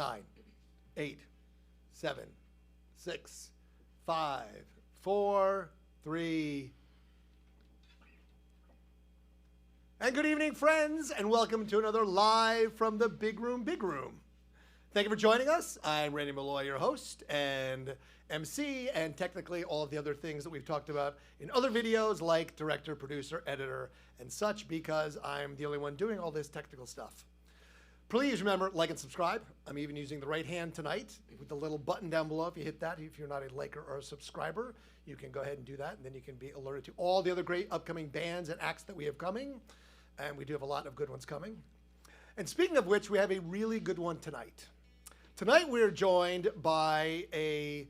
9, 8, 7, 6, 5, 4, 3. And good evening, friends, and welcome to another live from the Big Room, Big Room. Thank you for joining us. I'm Randy Malloy, your host and MC, and technically all of the other things that we've talked about in other videos like director, producer, editor, and such, because I'm the only one doing all this technical stuff. Please remember, like and subscribe. I'm even using the right hand tonight with the little button down below. If you hit that, if you're not a liker or a subscriber, you can go ahead and do that, and then you can be alerted to all the other great upcoming bands and acts that we have coming, and we do have a lot of good ones coming. And speaking of which, we have a really good one tonight. Tonight we're joined by a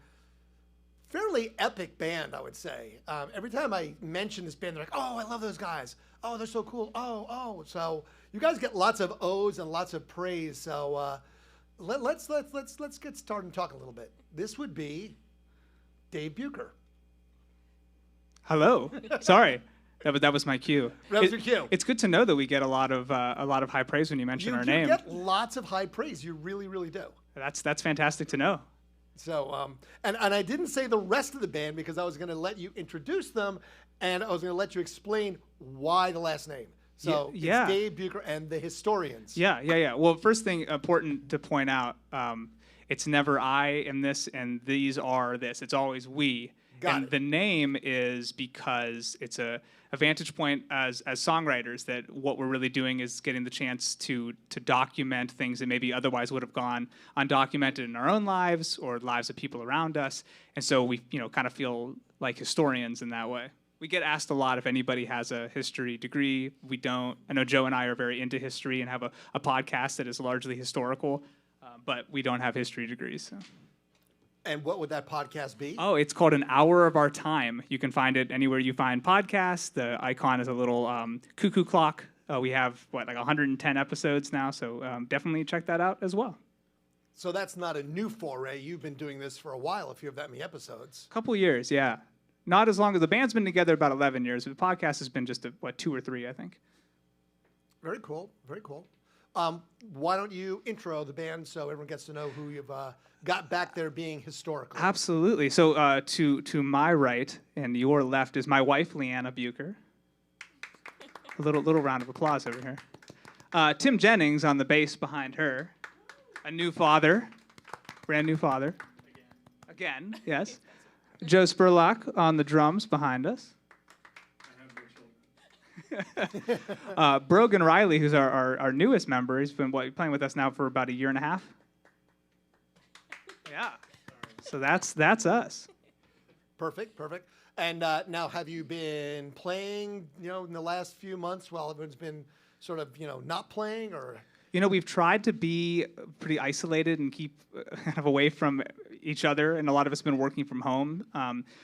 fairly epic band, I would say. Every time I mention this band, they're like, "Oh, I love those guys. Oh, they're so cool. Oh." So you guys get lots of O's and lots of praise. So let's get started and talk a little bit. This would be Dave Buker. Hello. Sorry. That was my cue. That was your cue. It's good to know that we get a lot of high praise when you mention our name. You get lots of high praise. You really, really do. That's fantastic to know. So, and I didn't say the rest of the band because I was going to let you introduce them, and I was going to let you explain why the last name. So yeah. It's Dave Buker and the Historians. Yeah. Well, first thing important to point out, it's never I am this and these are this. It's always we. Got it. The name is because it's a vantage point as songwriters that what we're really doing is getting the chance to document things that maybe otherwise would have gone undocumented in our own lives or lives of people around us. And so we kind of feel like historians in that way. We get asked a lot if anybody has a history degree. We don't. I know Joe and I are very into history and have a podcast that is largely historical, but we don't have history degrees. So. And what would that podcast be? Oh, it's called An Hour of Our Time. You can find it anywhere you find podcasts. The icon is a little cuckoo clock. We have, like 110 episodes now, so definitely check that out as well. So that's not a new foray. You've been doing this for a while if you have that many episodes. A couple years, yeah. Not as long as the band's been together, about 11 years. But the podcast has been just, 2 or 3, I think. Very cool, very cool. Why don't you intro the band so everyone gets to know who you've got back there being historical? Absolutely. So to my right and your left is my wife, Leanna Buker. A little round of applause over here. Tim Jennings on the bass behind her. A new father, brand new father. Again, yes. Joe Spurlock on the drums behind us. Brogan Riley, who's our newest member, he's been playing with us now for about a year and a half. Yeah. So that's us. Perfect. And now, have you been playing, in the last few months while everyone's been sort of, not playing, or? We've tried to be pretty isolated and keep kind of away from each other, and a lot of us have been working from home.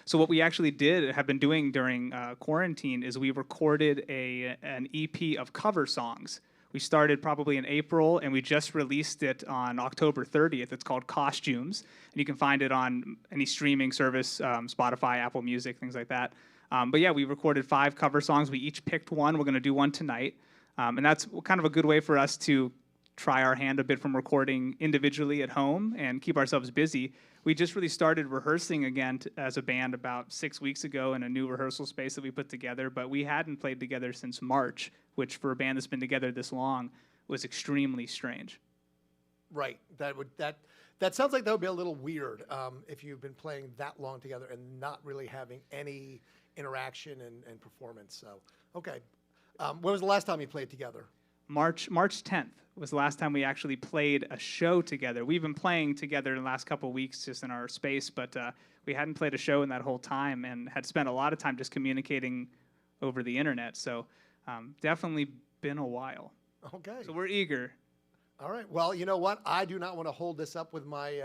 So what we actually have been doing during quarantine is we recorded an EP of cover songs. We started probably in April, and we just released it on October 30th. It's called Costumes, and you can find it on any streaming service, Spotify, Apple Music, things like that. But yeah, we recorded 5 cover songs. We each picked one. We're going to do one tonight. And that's kind of a good way for us to try our hand a bit from recording individually at home and keep ourselves busy. We just really started rehearsing again as a band about 6 weeks ago in a new rehearsal space that we put together, but we hadn't played together since March, which for a band that's been together this long was extremely strange. Right. That sounds like that would be a little weird if you've been playing that long together and not really having any interaction and performance. So, okay. When was the last time you played together? March 10th was the last time we actually played a show together. We've been playing together in the last couple of weeks just in our space, but we hadn't played a show in that whole time and had spent a lot of time just communicating over the internet. So definitely been a while. Okay. So we're eager. All right. Well, you know what? I do not want to hold this up with my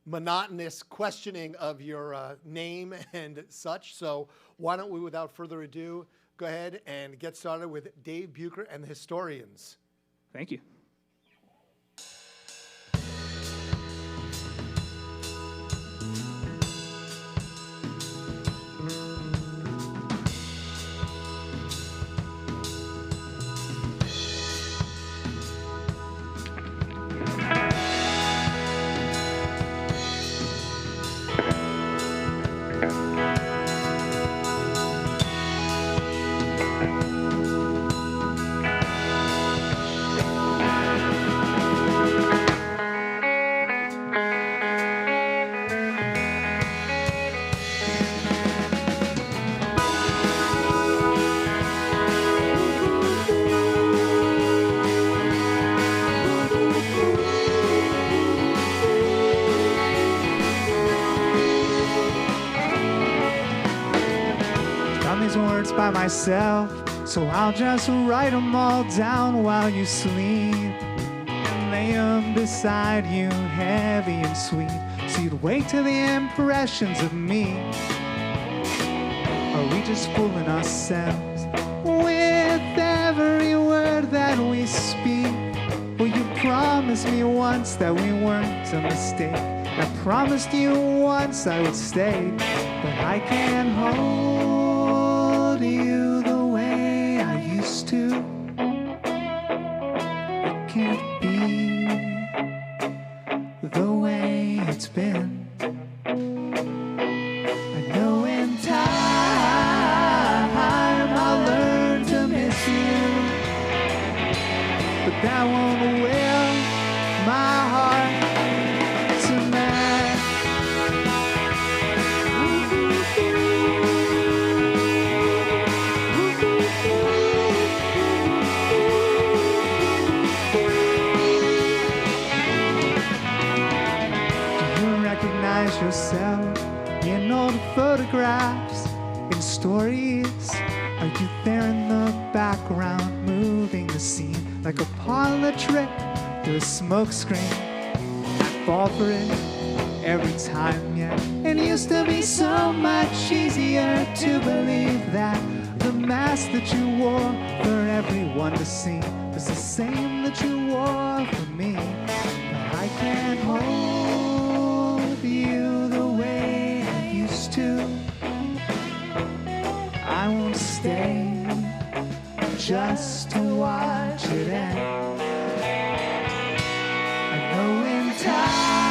monotonous questioning of your name and such. So why don't we, without further ado, go ahead and get started with Dave Buker and the Historians. Thank you. words by myself, so I'll just write them all down while you sleep. Lay them beside you, heavy and sweet, so you'd wake to the impressions of me. Are we just fooling ourselves with every word that we speak? Well, you promised me once that we weren't a mistake. I promised you once I would stay, but I can't hold you the way I used to. It can't be the way it's been. I know in time I'll learn to miss you, but that won't will my heart to mend. Do you recognize yourself in old photographs, in stories? Are you there in the background, moving the scene like a parlor trick through a smoke screen? I fall for it every time, yeah. It used to be so much easier to believe that the mask that you wore for everyone to see was the same that you wore for me. But I can't hold you the way I used to. I won't stay just to watch it end. I know in time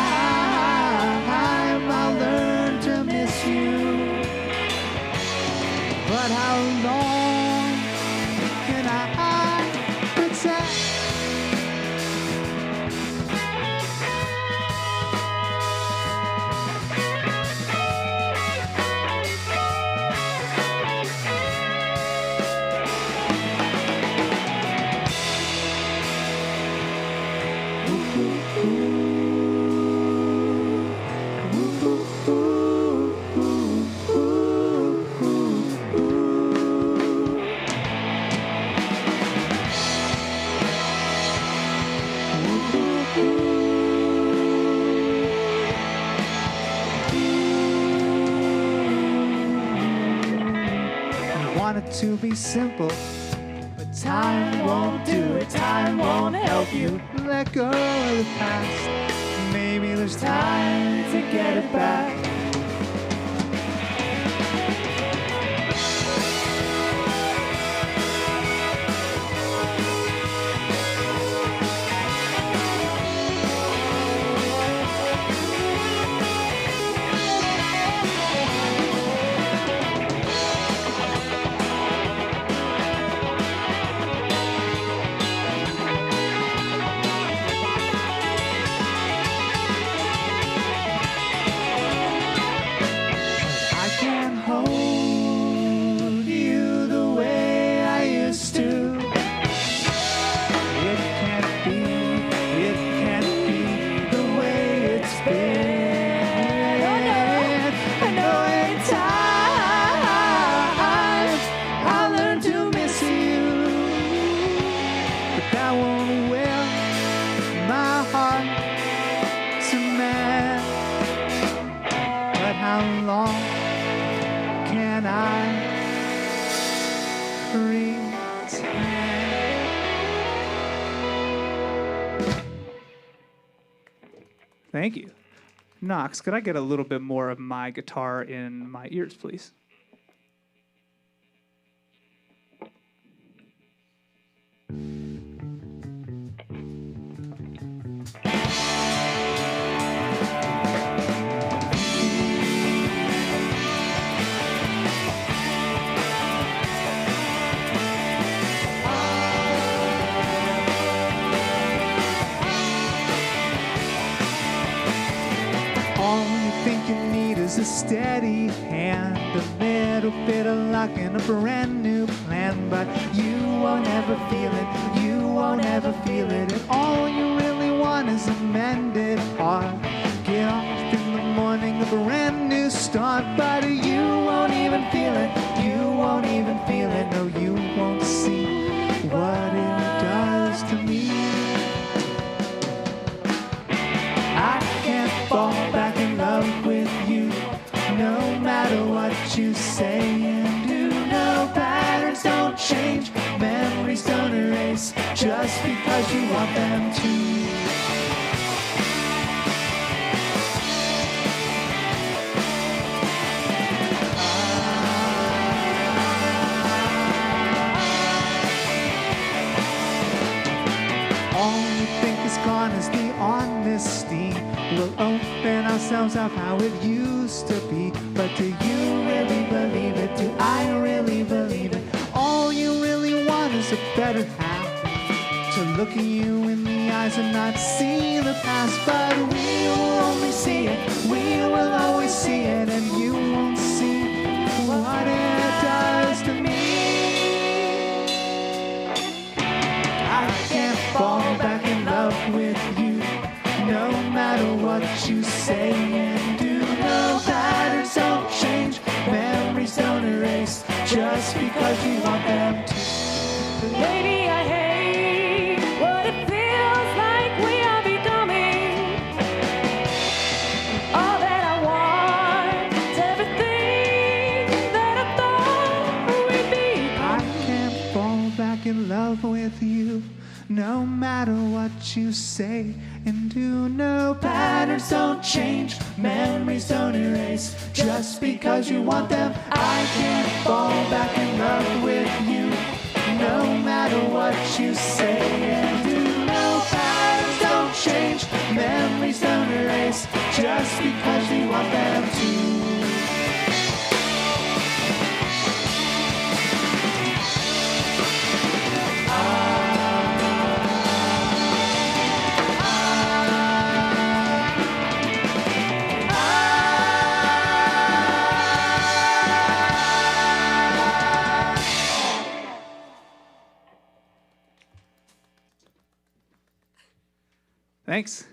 I'll learn to miss you, but how long can I pretend? To be simple, but time won't do it, time won't help you. Let go of the past, maybe there's time to get it back. Thank you. Knox, could I get a little bit more of my guitar in my ears, please? A steady hand, a little bit of luck and a brand new plan, but you won't ever feel it, you won't ever feel it, and all you really want is a mended heart. Get off in the morning, a brand new start, but you won't even feel it, you won't even feel it. just because you want them to. All we think is gone is the honesty. We'll open ourselves up how it used to be. But do you really believe it? Do I really believe it? All you really want is a better half. To look at you in the eyes and not see the past. But we will only see it. We will always see it. And you won't see what it does to me. I can't fall back in love with you, no matter what you say and do. No patterns don't change, memories don't erase, just because you want them to. Baby, I hate what it feels like we are becoming. All that I want is everything that I thought we'd become. I can't fall back in love with you, no matter what you say and do. No patterns don't change, memories don't erase, just because you want them. I can't fall back in love with you, no matter what you say and do. No patterns don't change, memories don't erase, just because you want them to. Thanks.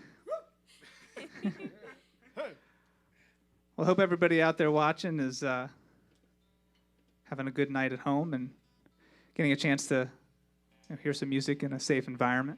Well, I hope everybody out there watching is having a good night at home and getting a chance to hear some music in a safe environment.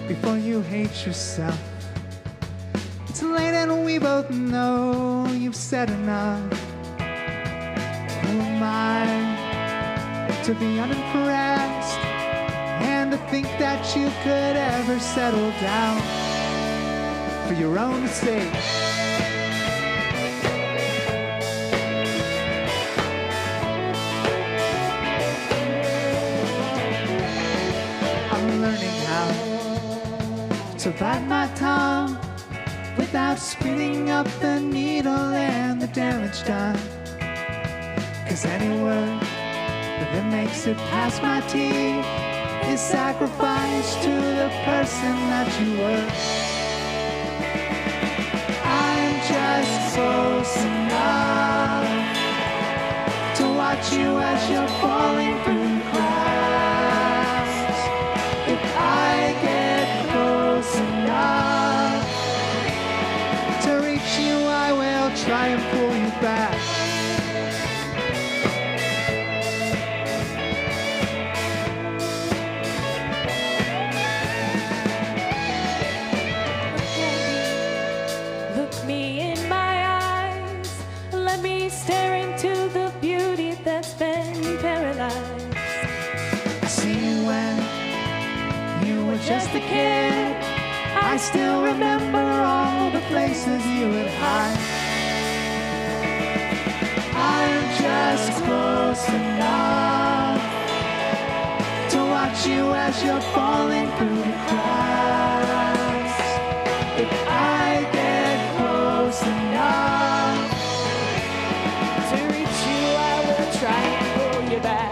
Before you hate yourself, it's late and we both know you've said enough. Who am I to be unimpressed and to think that you could ever settle down for your own sake? I'm learning how to bite my tongue without spinning up the needle and the damage done. 'Cause any word that makes it past my teeth is sacrifice to the person that you were. I'm just close enough to watch you as you're falling through the cracks. If I get close enough to reach you, I will try and pull you back. Look me in my eyes, let me stare into the beauty that's been paralyzed. I see you when you were just a kid. I still remember all the places you would hide. I'm just close enough to watch you as you're falling through the cracks. If I get close enough To reach you, I will try and pull you back.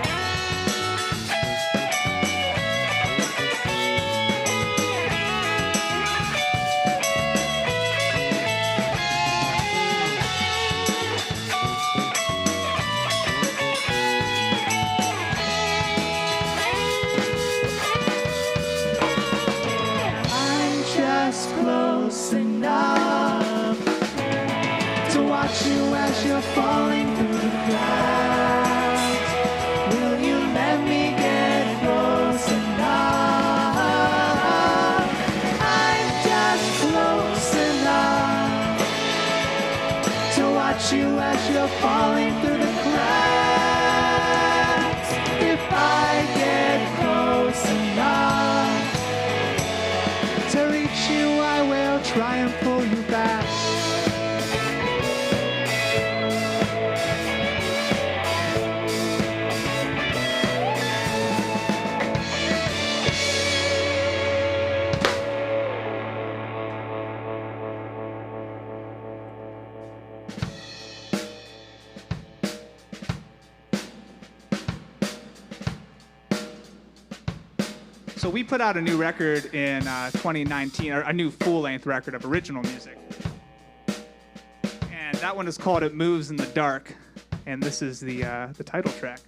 you're falling through the cracks. If I get close enough to reach you, I will try and pull you back. So we put out a new record in 2019, or a new full-length record of original music. And that one is called It Moves in the Dark. And this is the title track.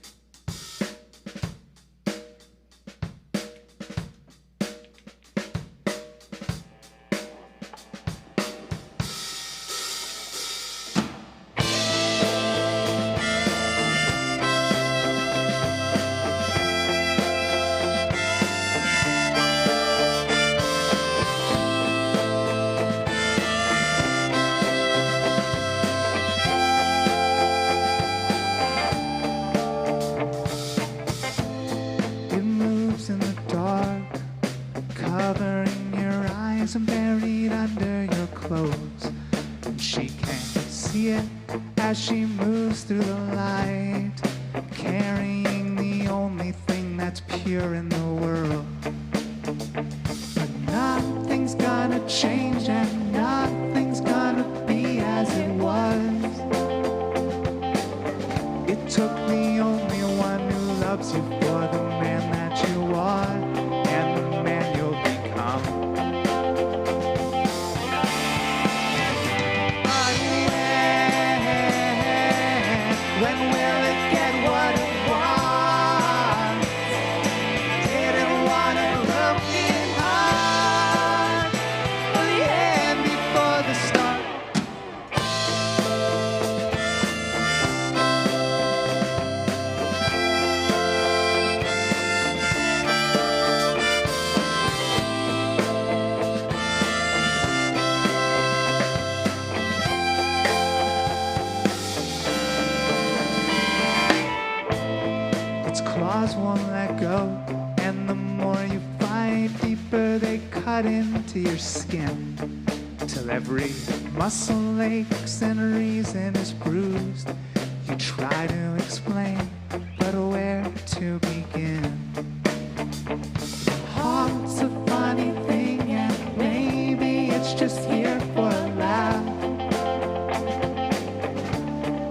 And buried under your clothes, and she can't see it as she moves through the light, carrying the only thing that's pure in the world. But nothing's gonna change and nothing's gonna be as it was. It took the only one who loves you for the man that you are and the man you'll become. When will it get what it wants? Didn't want a broken heart, or the end before the start. Claws won't let go, and the more you fight, deeper they cut into your skin, till every muscle aches and reason is bruised. You try to explain, but where to begin? Heart's a funny thing, and maybe it's just here for a laugh,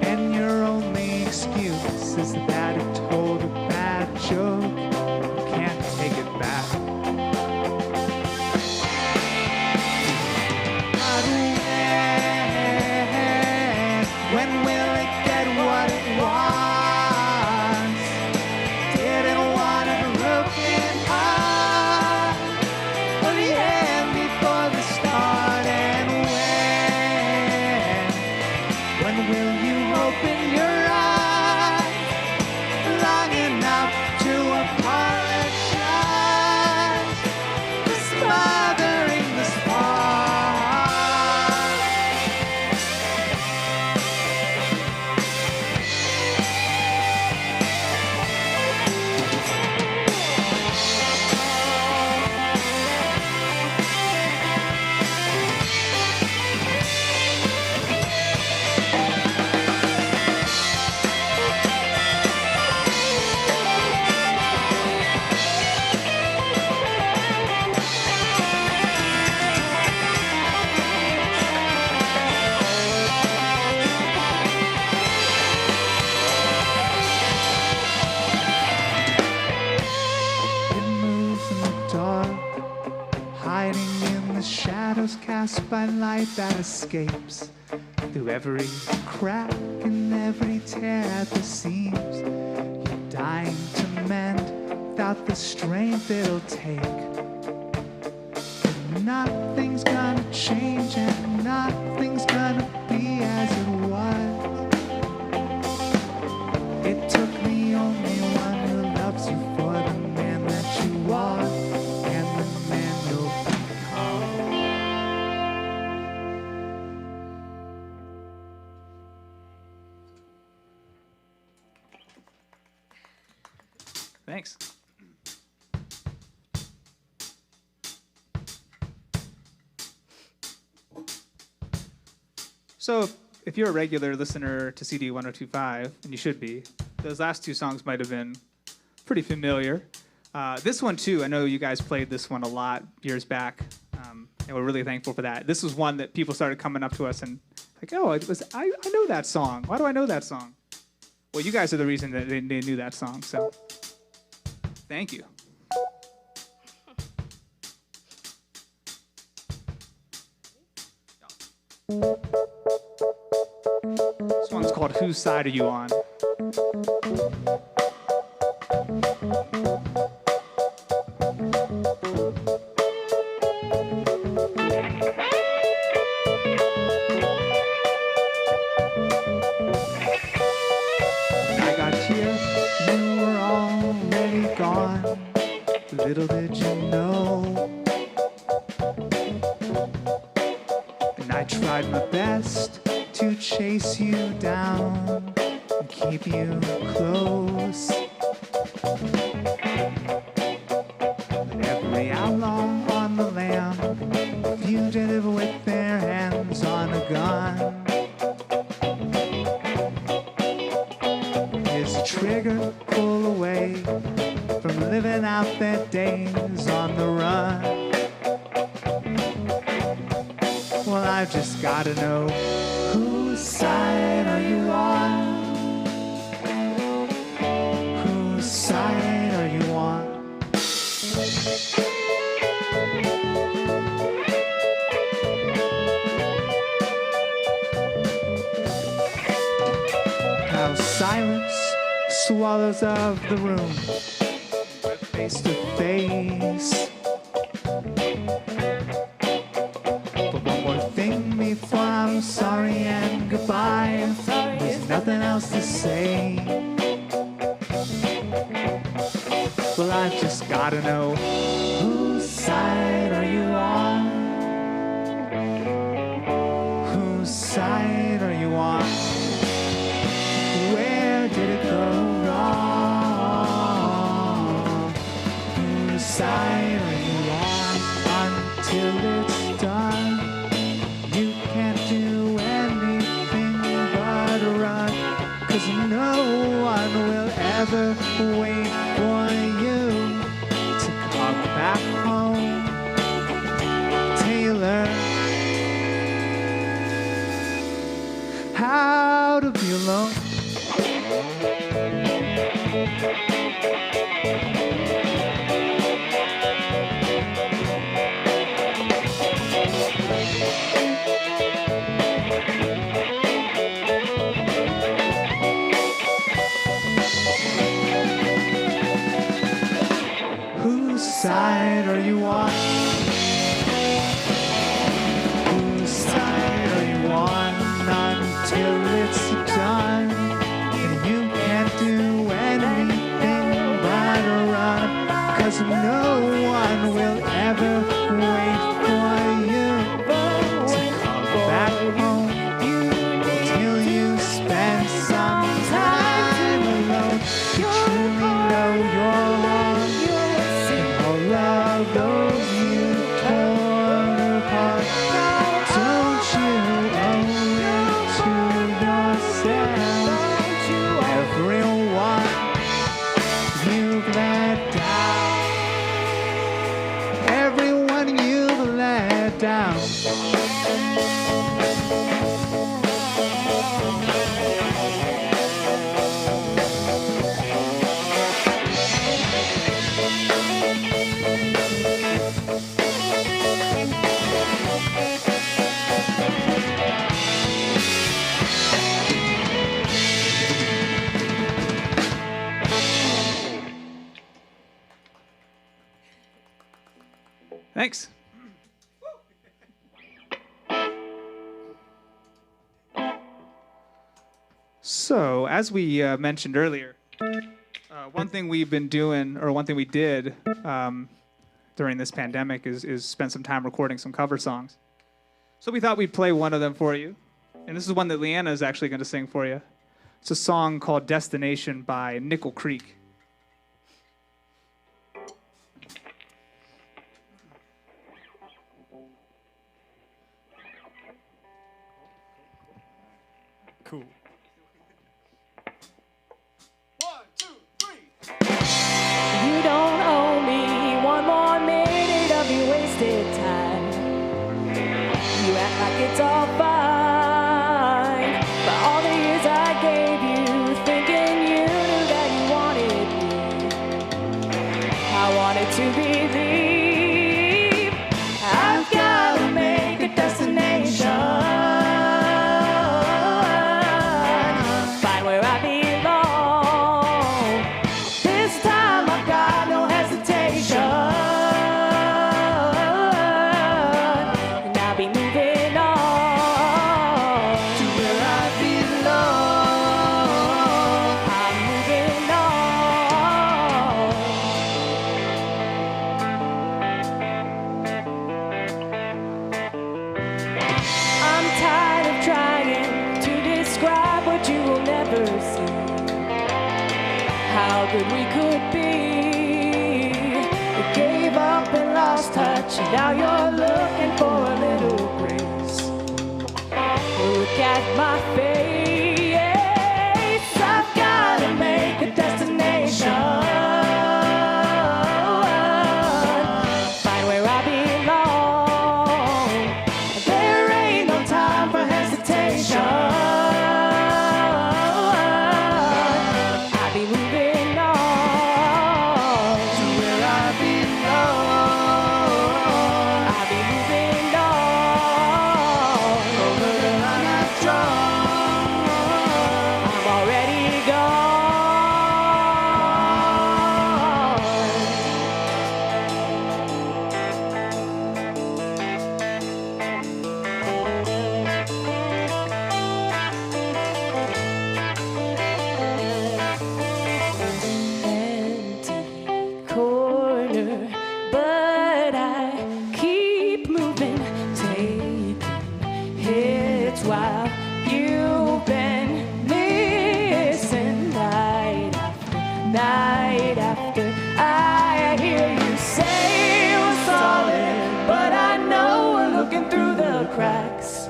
and your only excuse is that it told a bad joke, can't take it back. But when will it get what it wants? Didn't want a broken heart, or the end before the start. And when will you open your eyes long enough to apologize for smothering the spark? It moves in the dark, hiding in the shadows cast by light that escapes through every crack and every tear at the seams. You're dying to mend without the strength it'll take. And nothing's gonna change and nothing's gonna be as it was. It took the only one who loves you for the man that you are and the man you'll become. Thanks. So, if you're a regular listener to CD102.5, and you should be, those last two songs might have been pretty familiar. This one, too, I know you guys played this one a lot years back, and we're really thankful for that. This was one that people started coming up to us and like, oh, I know that song. Why do I know that song? Well, you guys are the reason that they knew that song, so thank you. This one's called Whose Side Are You On? I got here, you were already gone. Little did you know. And I tried my best to chase you down and keep you close. But every outlaw on the lam, fugitive with their hands on a gun, his trigger pull away from living out their days on the run. Well, I've just gotta know, whose side are you on? Whose side are you on? How silence swallows up the room, face to face. But one more thing before I'm sorry and goodbye. There's nothing else to say. Well, I've just gotta know, whose side are you on? Whose side are you on? Where did it go wrong? Whose side are you on until it's done? You can't do anything but run, 'cause no one will ever wait for you to come back home. Taylor, how to be alone. Whose side are you on? Whose side are you on until it's done? And you can't do anything but run, 'cause no one will ever wait for you to come back home till you spend some time alone. You truly know you're wrong, and all of those you torn apart. Don't you owe it to yourself? Everyone you've let down, everyone you've let down. Thanks. So, as we mentioned earlier, one thing we've been doing, or one thing we did during this pandemic is spend some time recording some cover songs. So we thought we'd play one of them for you. And this is one that Leanna is actually going to sing for you. It's a song called Destination by Nickel Creek. cool. 1, 2, 3. You don't owe me one more minute of your wasted time. You act like it's all fine. For all the years I gave you, thinking you knew that you wanted me. I wanted to believe I've got to make a destination. Find where I belong. This time I've got no hesitation. And I'll be moving on To where I belong. I'm moving on. I'm tired of trying to describe what you will never see. How good we could be. You gave up and lost touch, and now you're looking for a little grace. Look at my face. I've got to make a destination. Find where I belong. There ain't no time for hesitation. I'll be moving on. To where I belong. I'll be moving on. Over the line I've drawn. I'm already gone. Empty corner, but I keep moving, taking hits while you've been missing night after I hear you say we're solid, but I know we're looking through the cracks.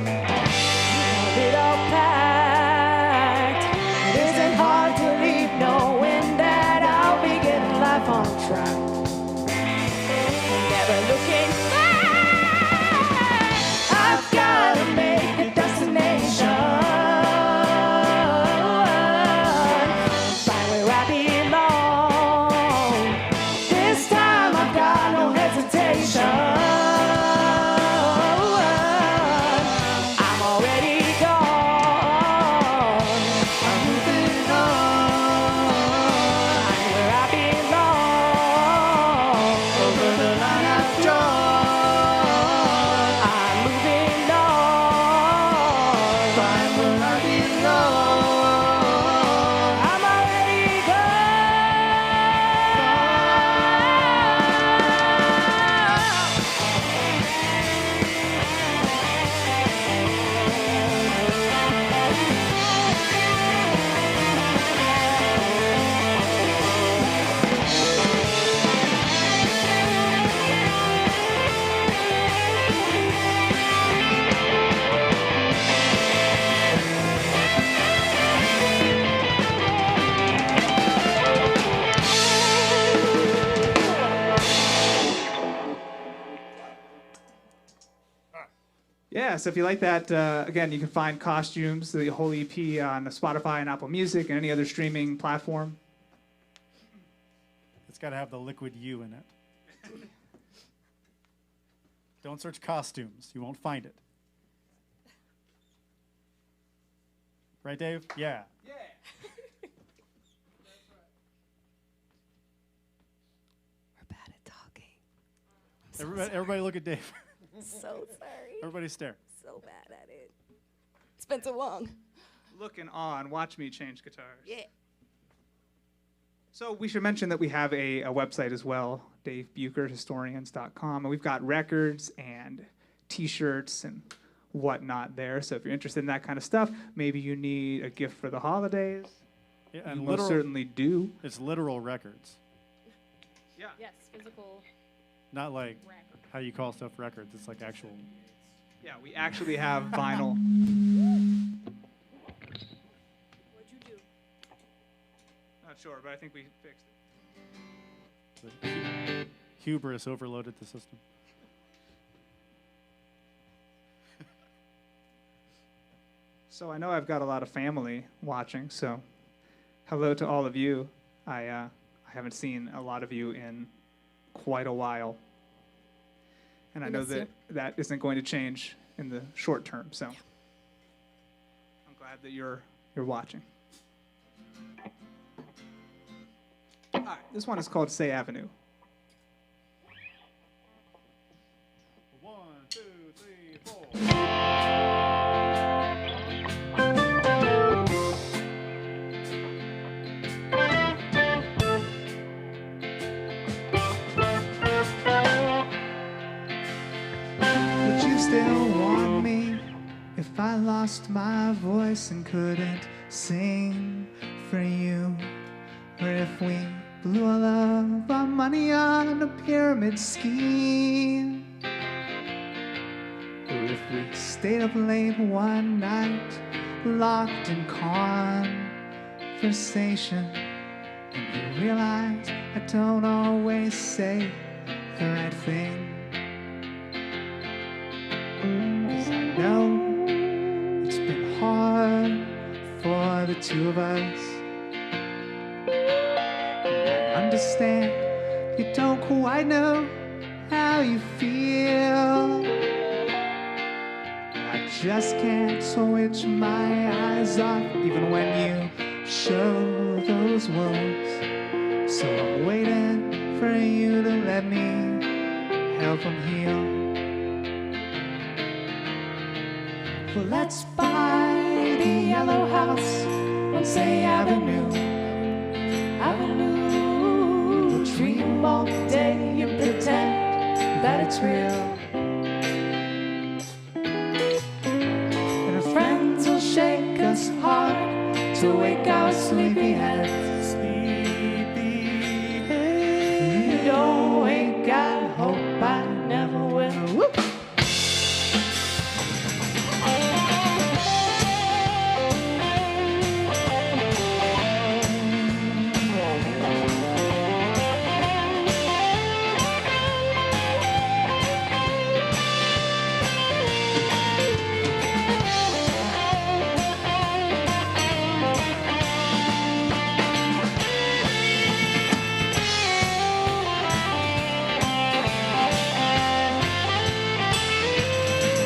Have it all packed. It isn't hard to leave knowing that I'll be getting life on track. Never looking back. I've got to make a destination. Find where I belong. This time I've got no hesitation. I'm already gone. I'm moving on. I'm where I belong. Over the line I've drawn. I'm moving on. Find where I belong. I'm already Yeah, so if you like that, again, you can find Costumes, the whole EP, on Spotify and Apple Music and any other streaming platform. It's got to have the liquid U in it. Don't search costumes. You won't find it. Right, Dave? Yeah. We're bad at talking. Everybody look at Dave. So sorry. Everybody stare. So bad at it. It's been so long. Looking on, watch me change guitars. Yeah. So we should mention that we have a website as well, DaveBukerHistorians.com, and we've got records and T-shirts and whatnot there. So if you're interested in that kind of stuff, maybe you need a gift for the holidays. Yeah, You and most certainly do. it's literal records, Yeah. Yes, physical not like record. how you call stuff records. It's like actual. Yeah, we actually have vinyl. Not sure, but I think we fixed it. The hubris overloaded the system. So I know I've got a lot of family watching, so hello to all of you. I haven't seen a lot of you in quite a while. And I know that that isn't going to change in the short term, so I'm glad that you're watching. All right, this one is called Say Avenue. 1, 2, 3, 4. Would you still want me if I lost my voice and couldn't sing for you? Or if we blew all of our money on a pyramid scheme? Or if we stayed up late one night, locked in conversation, and you realize I don't always say the right thing? 'Cause I know it's been hard for the two of us. And I understand you don't quite know how you feel. I just can't switch my eyes off even when you show those wounds. So I'm waiting for you to let me help them heal. Well, let's buy the yellow house on Say Avenue. We'll dream all day and pretend that it's real. And our friends will shake us hard to wake our sleepy heads. You don't wake, I hope I never will. Whoop.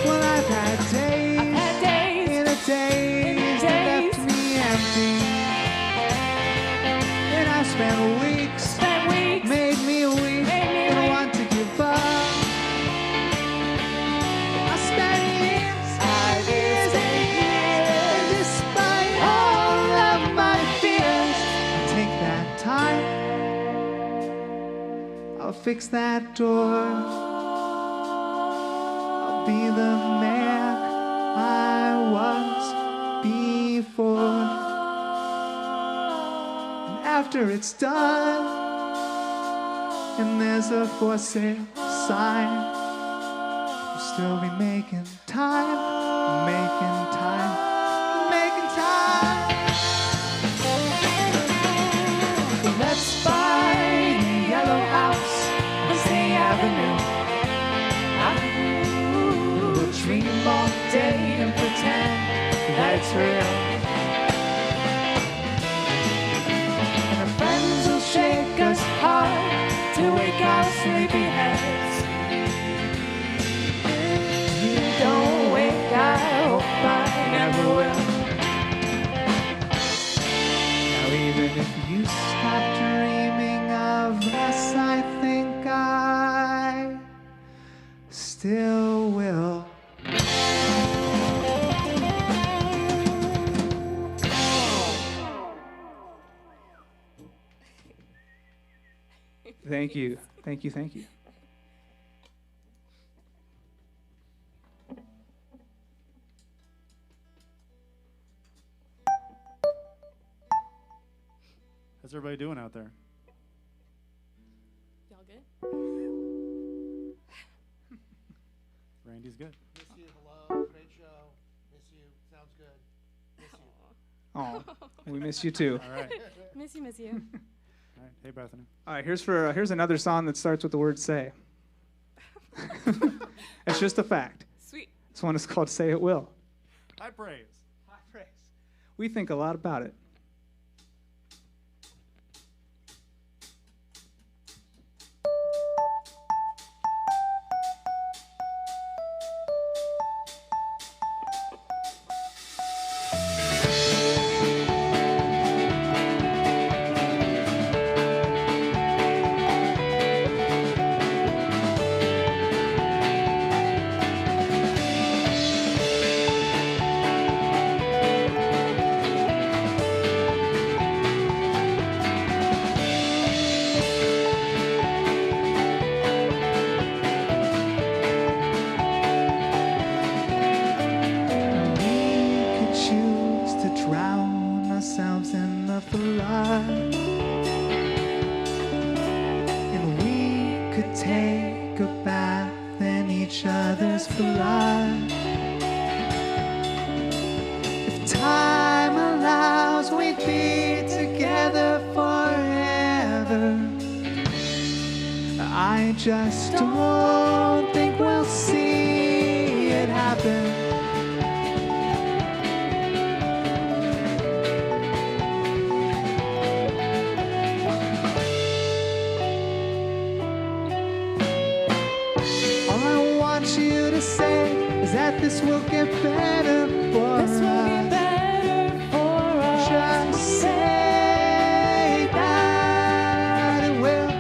Well, I've had days in a days that left me empty. And I've spent weeks, made me weak, and want to give up. I spent years, and despite all of my fears, I'll take that time, I'll fix that door. I'll be the man I was before. And after it's done, and there's a for sale sign, we'll still be making time, making time, making time. So let's buy the yellow house on Say Avenue. We'll dream all day and pretend that it's real. And our friends will shake us hard to wake our sleepy heads. You don't wake, I hope I never will. Now even if you stop dreaming of us, I think I still will. Thank you. Thank you. Thank you. How's everybody doing out there? Y'all good? Randy's good. Miss you, hello, great show. Miss you, sounds good. Miss you. Oh, we miss you too. All right. Miss you. All right. Hey, Bethany. All right, here's another song that starts with the word "say." It's just a fact. Sweet. This one is called "Say It Will." High praise. High praise. We think a lot about it. Take a bath in each other's blood. If time allows, we'd be together forever. I just don't think we'll see it happen. That this will get better for us. This will get better for us. Just say that it will.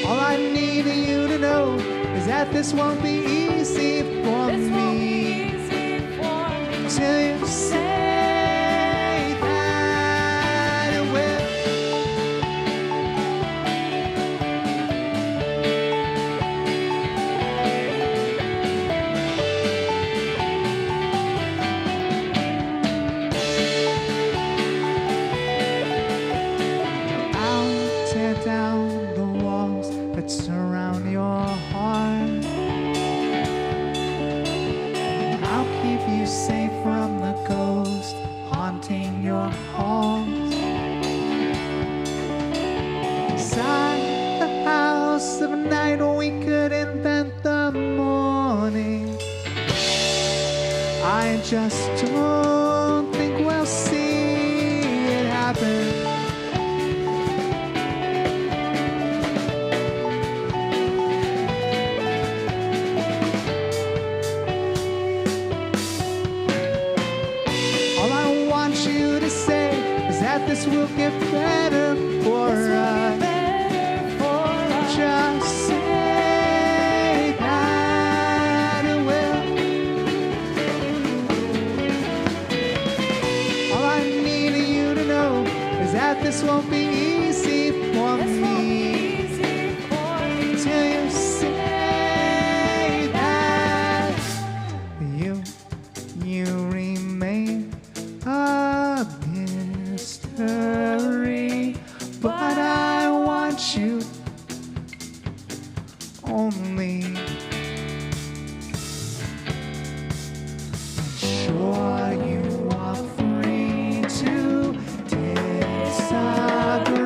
All I need you to know is that this won't be easy for This me. won't be easy for me. Till you say that it will. Down the walls that surround your heart. I'll keep you safe from the ghost haunting your halls. Inside the house of night we could invent the morning. I just don't think we'll see it happen. This will get better for us. Just say that it will. All I need you to know is that this won't be easy for me. Till you say that you remain a mystery, but I want you only. Sure, you are free to disagree.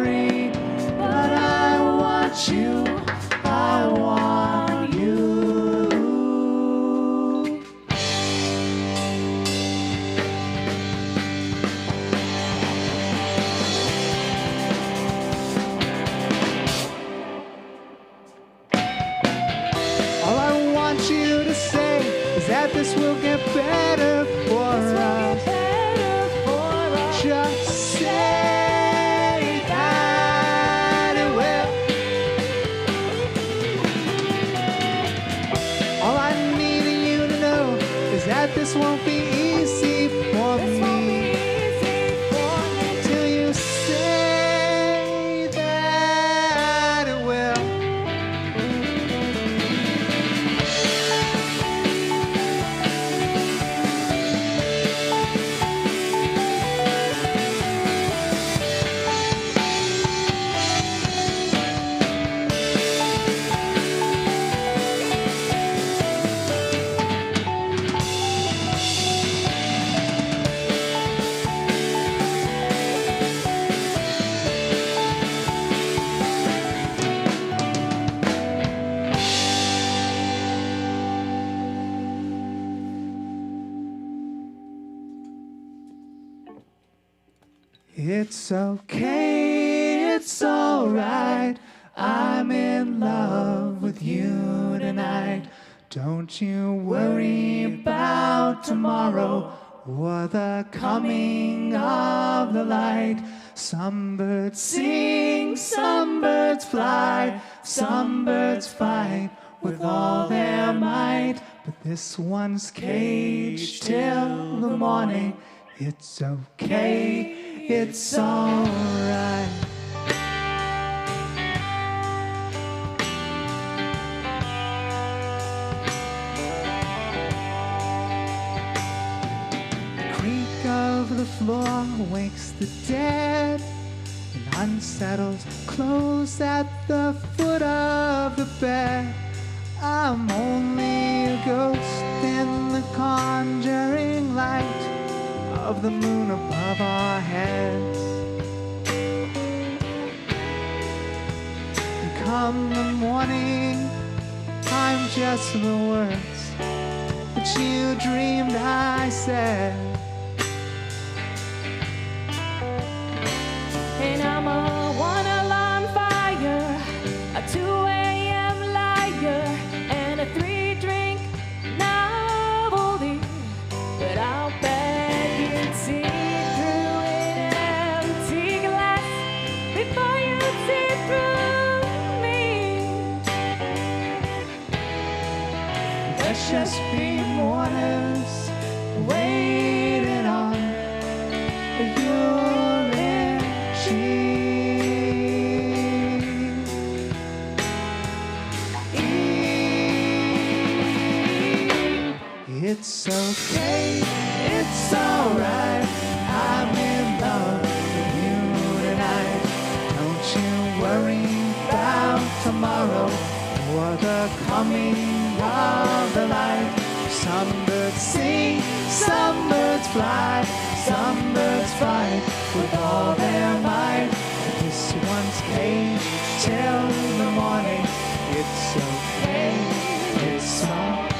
It's okay, it's alright. I'm in love with you tonight. Don't you worry about tomorrow or the coming of the light. Some birds sing, some birds fly, some birds fight with all their might. But this one's caged till the morning. It's okay, it's alright. Of the floor wakes the dead and unsettles clothes at the foot of the bed. I'm only a ghost in the conjuring light of the moon above our heads. And come the morning, I'm just the words that you dreamed I said. And I'm a one-alarm fire, a 2 a.m. liar, and a 3-drink novelty. But I'll bet you'd see through an empty glass before you'd see through me. Let's just be mourners waiting on your It's okay, it's alright. I'm in love with you tonight. Don't you worry about tomorrow or the coming of the light. Some birds sing, some birds fly, some birds fight with all their might. This one's caged till the morning. It's okay, it's alright.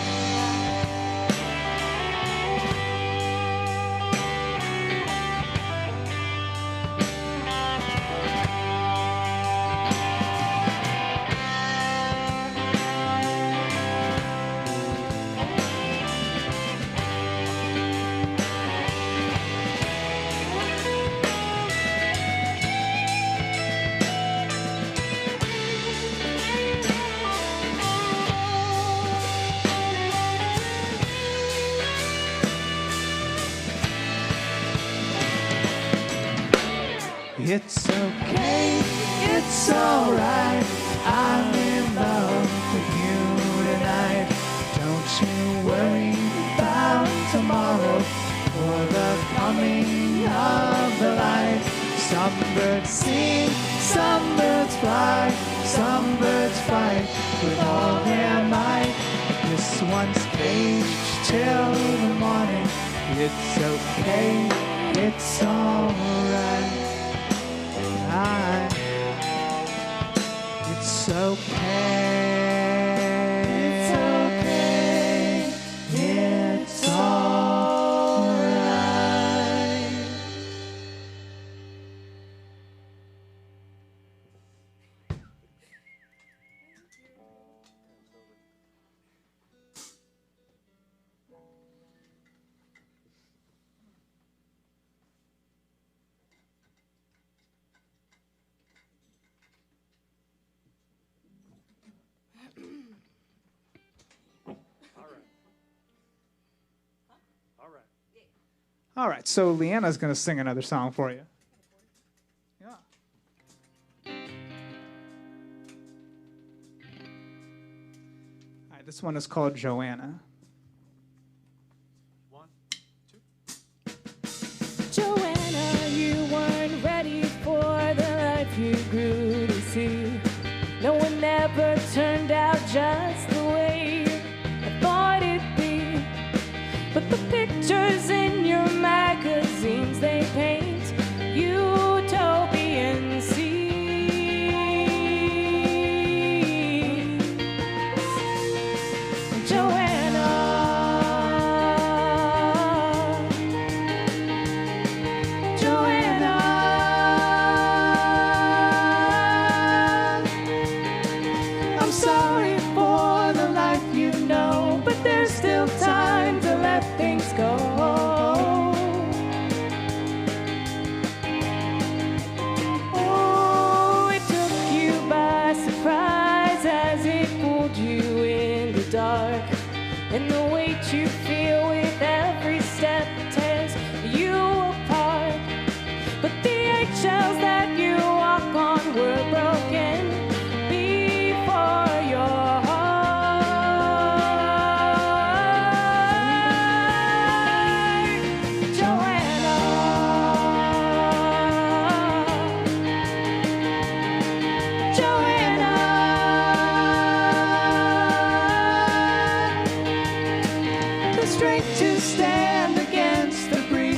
It's okay, it's alright. I'm in love with you tonight. Don't you worry about tomorrow or the coming of the light. Some birds sing, some birds fly, some birds fight with all their might. This one's caged till the morning. It's okay, it's alright. It's okay. It's okay. It's alright. All right, so Leanna's going to sing another song for you. Yeah. All right, this one is called Joanna. 1, 2. Joanna, you weren't ready for the life you grew to see. No one ever turned out just the way I thought it'd be. But the pictures in your magazines, they paint utopian scenes. Joanna, Joanna,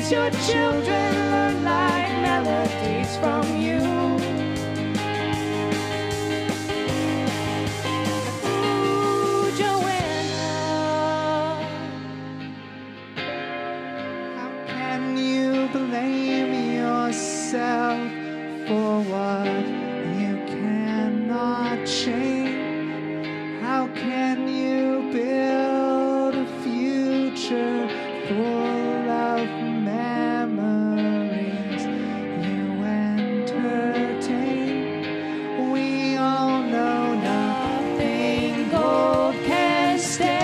breeze. Your children learn like melodies from you. Ooh, Joanna. How can you blame yourself for what you cannot change? How can you build a future full of memories you entertain? We all know nothing gold can stay.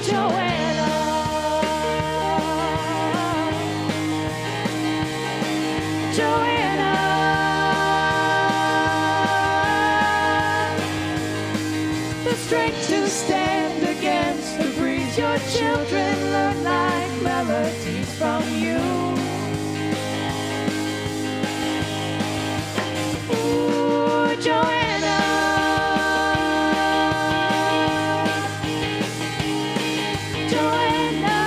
Joanna. Joanna. The strength to stand against the breeze. Your children learn like melodies from you. Ooh, Joanna. Joanna.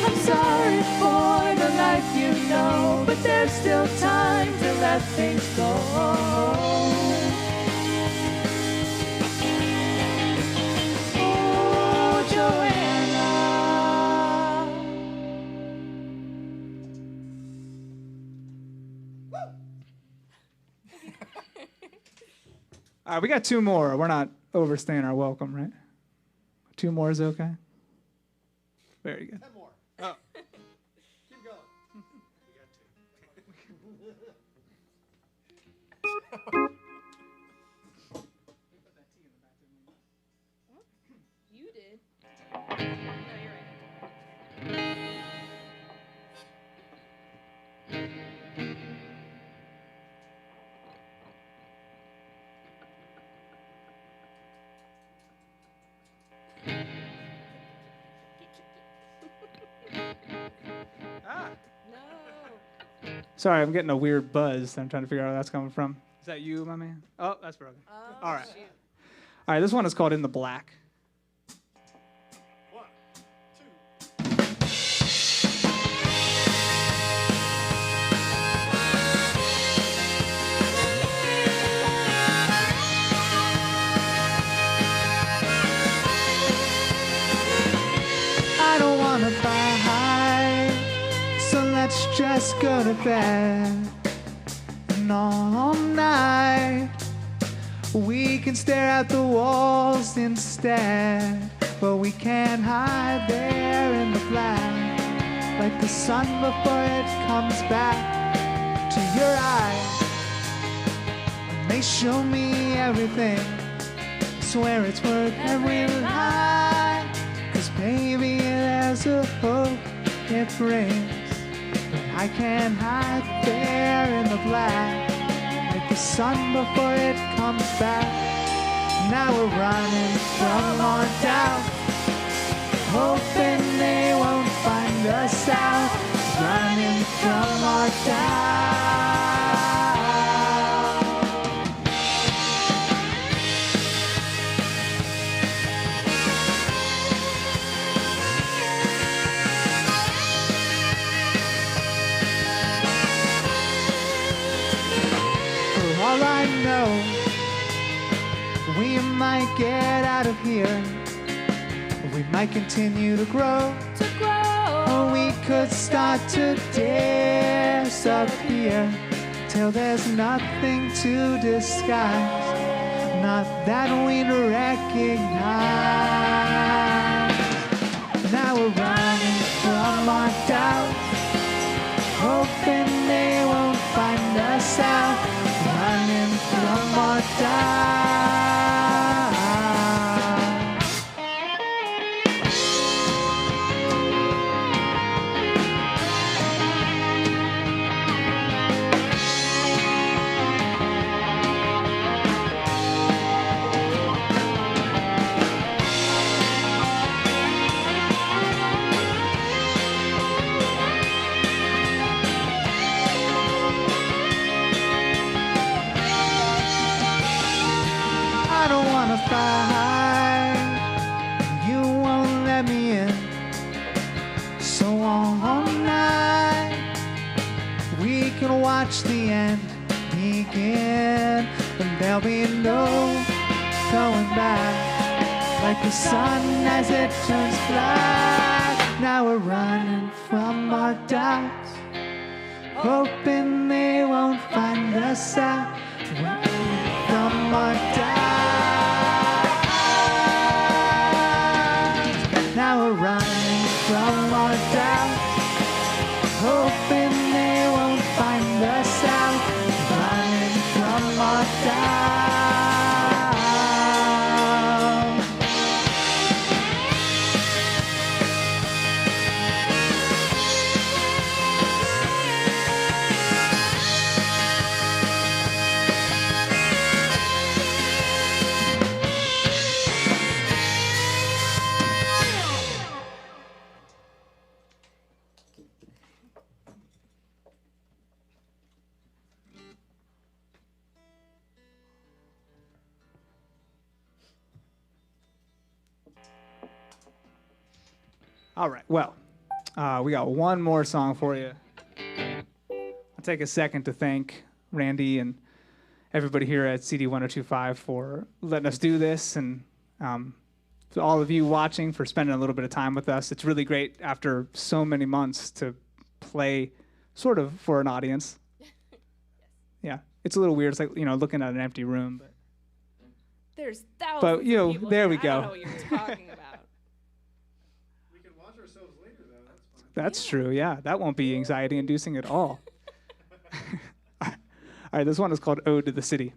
I'm sorry for the life you know, but there's still time to let things go. Oh, Joanna. All right, we got two more. We're not overstaying our welcome, right? Two more is okay? Very good. 10 more. Oh. Keep going. You did. No, you're right. No. Sorry, I'm getting a weird buzz. I'm trying to figure out where that's coming from. Is that you, my man? Oh, that's broken. All right. Shoot. All right, this one is called In the Black. 1, 2. I don't want to fight, so let's just go to bed. And all night, we can stare at the walls instead. But we can't hide there in the black, like the sun before it comes back to your eyes. And they show me everything, swear it's worth every lie. 'Cause baby, there's a hope it brings. But I can't hide there in the black, like the sun before it comes back. Now we're running from our doubt, hoping they won't find us out. Running from our doubt. For all I know, we might get out of here. We might continue to grow. Or we could start to disappear till there's nothing to disguise. Not that we'd recognize. Now we're running from our doubt, hoping they won't find us out. Running from our doubt. there'll be no going back, like the sun as it turns black. Now we're running from our doubts, hoping they won't find us out. Running from our doubts. Now we're running from our doubts, hoping they won't find us out. Running from our doubts. All right, well, we got one more song for you. I'll take a second to thank Randy and everybody here at CD102.5 for letting us do this, and to all of you watching for spending a little bit of time with us. It's really great after so many months to play sort of for an audience. Yeah, it's a little weird. It's like, looking at an empty room. But There's thousands But, of people there here. we I go. don't know what you're talking about. We can watch ourselves later, though. That's fine. That's true, yeah. That won't be anxiety-inducing at all. All right, this one is called Ode to the City.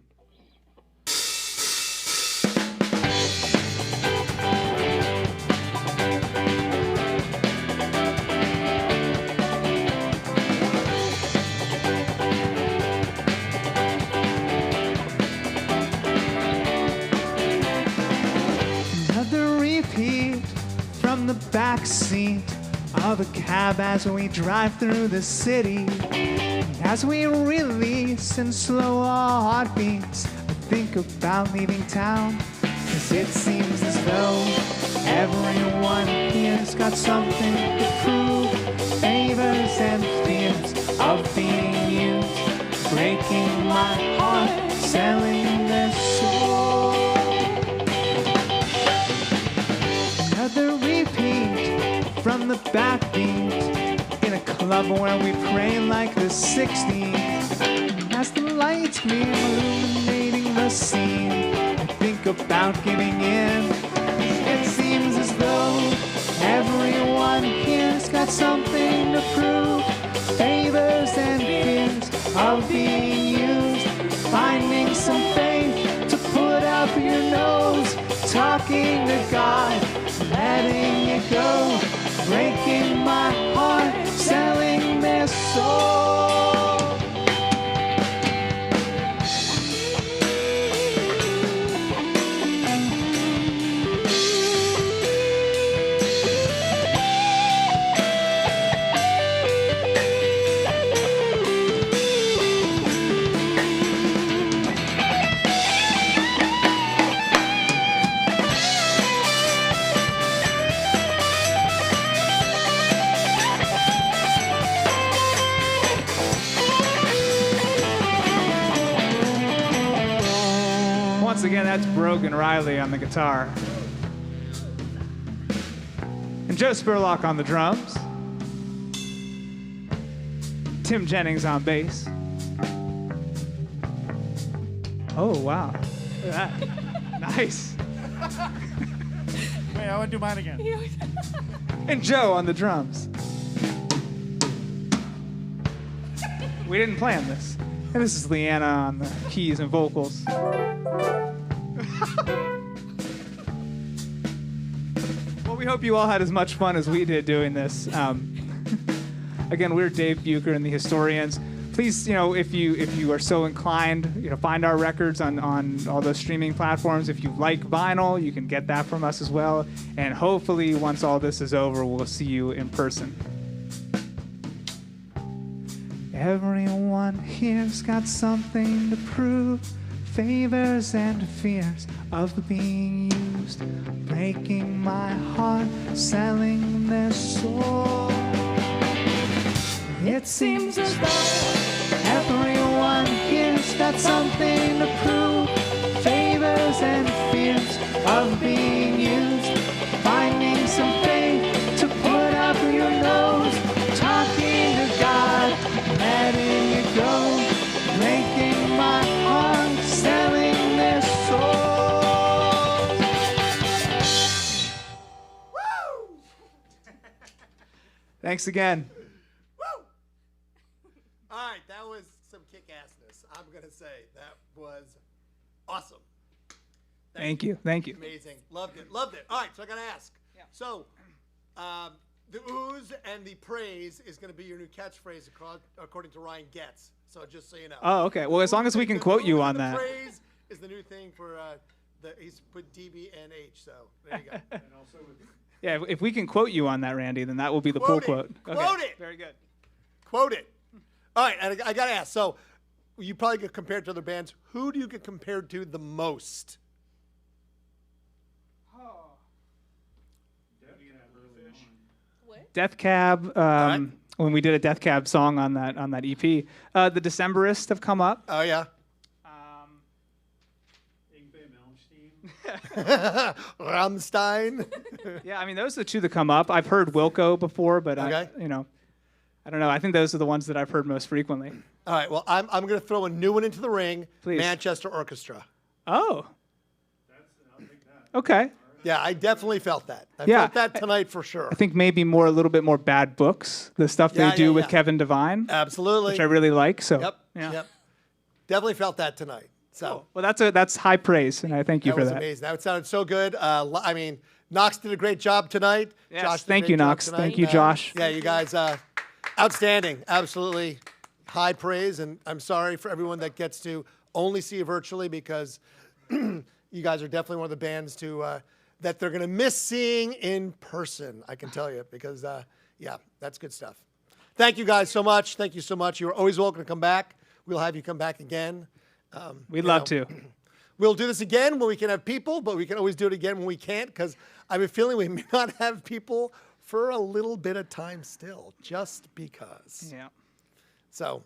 Another repeat from the back seat of a cab as we drive through the city. As we release and slow our heartbeats, I think about leaving town, 'cause it seems as though everyone here's got something to prove. Favors and fears of being used, breaking my heart, selling their soul. Another repeat from the backbeat in a club where we pray like the 60s. As the lights gleam illuminating the scene, I think about giving in. It seems as though everyone here's got something to prove. Favors and fears of being used, finding some faith to put up your nose, talking to God, letting it go, breaking my heart, selling their soul. Once again, that's Brogan Riley on the guitar. And Joe Spurlock on the drums. Tim Jennings on bass. Oh, wow. Look at that. Nice. Wait, I want to do mine again. And Joe on the drums. We didn't plan this. And this is Leanna on the keys and vocals. Well, we hope you all had as much fun as we did doing this. Again, we're Dave Buker and the Historians. Please, if you are so inclined, find our records on all those streaming platforms. If you like vinyl, you can get that from us as well. And hopefully, once all this is over, we'll see you in person. Everyone here's got something to prove. Favors and fears of being used, breaking my heart, selling their soul. It seems as though everyone here's got something to prove. Thanks again. Woo! All right, that was some kick-assness. I'm going to say that was awesome. Thank you. Thank you. Amazing. Loved it. Loved it. All right, so I got to ask. Yeah. So, the ooze and the praise is going to be your new catchphrase according to Ryan Getz. So just so you know. Oh, okay. Well, as long as we can quote you on that. Praise is the new thing for he's put DB and H. So there you go. And also with Yeah, if we can quote you on that, Randy, then that will be the Quote full it. quote. Quote it. Very good. Quote it. All right, and I got to ask. So you probably get compared to other bands. Who do you get compared to the most? Death Cab. right. When we did a Death Cab song on that EP, the Decemberists have come up. Oh yeah. Rammstein. Yeah, I mean those are the two that come up. I've heard Wilco before, but Okay. I don't know. I think those are the ones that I've heard most frequently. All right. Well, I'm going to throw a new one into the ring. Please. Manchester Orchestra. Oh, I'll take that. okay. Yeah, I definitely felt that. I Yeah. felt that tonight for sure. I think maybe a little bit more Bad Books, the stuff Yeah, they do yeah, with yeah. Kevin Devine, Absolutely. which I really like. So, Yep. yeah. Yep. Definitely felt that tonight. So Well, that's high praise, and I thank you that for was that. amazing. That sounded so good. I mean, Knox did a great job tonight. Yes, Josh did a thank great you, job Knox. tonight. Thank you, Josh. Yeah, you guys, outstanding. Absolutely high praise. And I'm sorry for everyone that gets to only see you virtually because you guys are definitely one of the bands that they're going to miss seeing in person, I can tell you, because, yeah, that's good stuff. Thank you guys so much. Thank you so much. You're always welcome to come back. We'll have you come back again. We'd love to. We'll do this again when we can have people, but we can always do it again when we can't because I have a feeling we may not have people for a little bit of time still, just because. Yeah. So,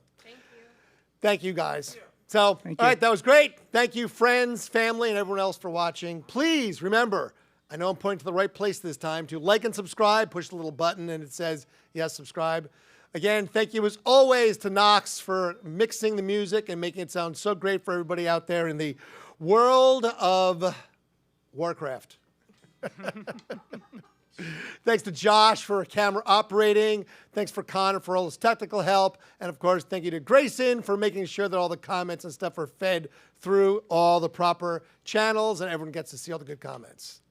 thank you guys. So, all you. right, that was great. Thank you, friends, family, and everyone else for watching. Please remember, I know I'm pointing to the right place this time, to like and subscribe. Push the little button, and it says, yes, subscribe. Again, thank you as always to Knox for mixing the music and making it sound so great for everybody out there in the world of Warcraft. Thanks to Josh for camera operating. Thanks for Connor for all his technical help. And of course, thank you to Grayson for making sure that all the comments and stuff are fed through all the proper channels and everyone gets to see all the good comments.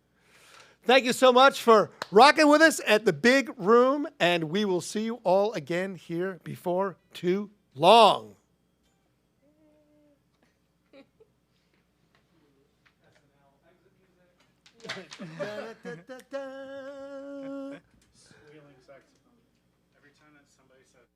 Thank you so much for rocking with us at the Big Room, and we will see you all again here before too long. Squealing saxophone. Every time that somebody said